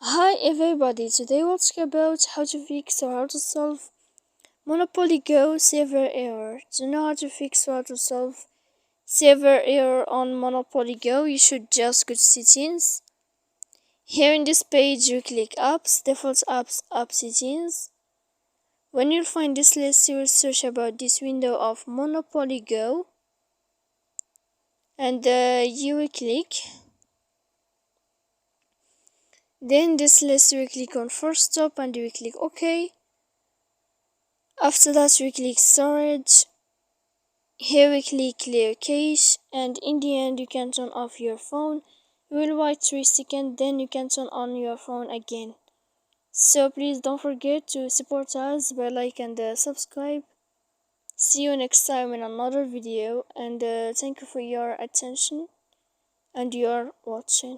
Hi everybody, today we'll talk about how to fix or how to solve Monopoly Go server error. To know how to fix or how to solve server error on Monopoly Go, you should just go to settings. Here in this page you click apps, default apps, app settings. When you'll find this list, you will search about this window of Monopoly Go and you will click. Then this list you will click on force stop and you will click OK. After that we click storage. Here we click clear cache, and in the end you can turn off your phone. You will wait 3 seconds, then you can turn on your phone again. So please don't forget to support us by like and subscribe. See you next time in another video, and thank you for your attention and your watching.